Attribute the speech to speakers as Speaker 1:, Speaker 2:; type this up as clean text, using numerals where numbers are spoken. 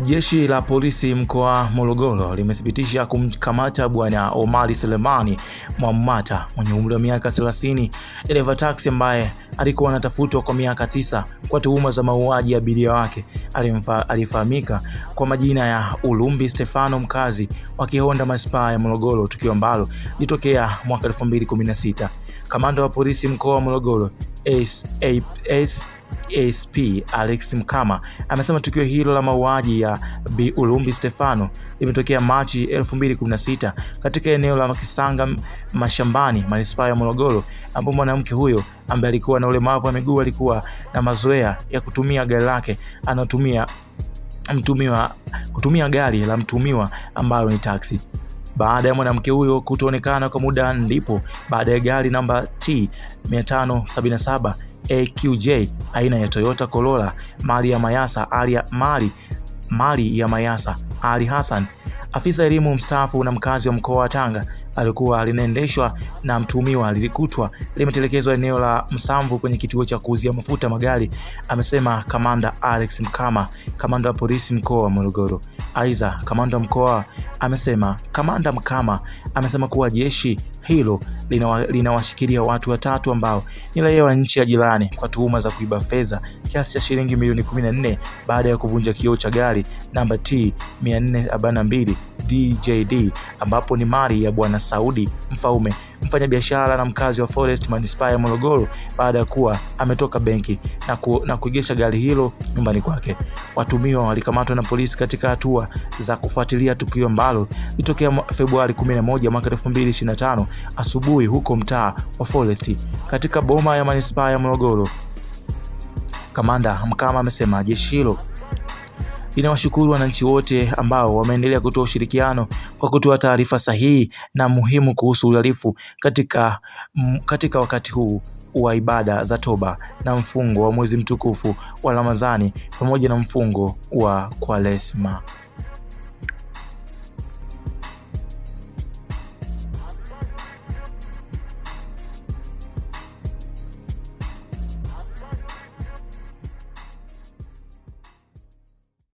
Speaker 1: Jeshi la polisi mkoa Morogoro limethibitisha kumkamata Bwana Omari Selemani Mwamata mwenye umri wa miaka 30, dereva taxi ambaye alikuwa anatafutwa kwa miaka 9 kwa tuhuma za mauaji ya abiria wake. Alifahamika kwa majina ya Ulumbi Stefano, mkazi wa Kihonda manispaa ya Morogoro, tukio ambalo litokea mwaka 2016. Kamanda wa polisi mkoa wa Morogoro ASP Alex Mkama amesema tukio hilo la mauaji ya Bi Ulumbi Stefano limetokea Machi 2016 katika eneo la Kisanga Mashambani, manispaa ya Morogoro, ambapo mwanamke huyo ambaye alikuwa na ulemavu wa miguu alikuwa na mazoea ya kutumia gari lake kutumia gari la mtumiwa ambalo ni taxi. Baada ya mwanamke huyo kutoonekana kwa muda, ndipo baada ya gari namba T 577 AQJ aina ya Toyota Corolla mali ya Mayasa Ali Hassan, afisa elimu mstaafu na mkazi wa mkoa wa Tanga, alikuwa linaendeshwa na mtumiwa, lilikutwa limetelekezwa eneo la Msamvu kwenye kituo cha kuuzia mafuta magari, amesema Kamanda Alex Mkama, kamanda wa polisi mkoa wa Morogoro. Aidha, Kamanda Mkama amesema kuwa jeshi hilo linawashikilia watu watatu ambao ni raia wa nchi ya jirani kwa tuhuma za kuiba fedha kiasi cha shilingi milioni 14 baada ya kuvunja kioo cha gari namba T 442 DJD ambapo ni mali ya Bwana Saudi Mfaume, mfanyabiashara na mkazi wa Forest manispaa ya Morogoro, baada ya kuwa ametoka benki na kuegesha gari hilo nyumbani kwake. Watumiwa walikamatwa na polisi katika hatua za kufuatilia tukio ambalo litokea Februari 11 mwaka 2025 asubuhi huko mtaa wa Forest katika boma ya manispaa ya Morogoro. Kamanda Mkama amesema jeshi hilo linawashukuru wananchi wote ambao wameendelea kutoa ushirikiano kwa kutoa taarifa sahihi na muhimu kuhusu uhalifu katika wakati huu wa ibada za toba na mfungo wa mwezi mtukufu wa Ramadhani pamoja na mfungo wa Kwaresma.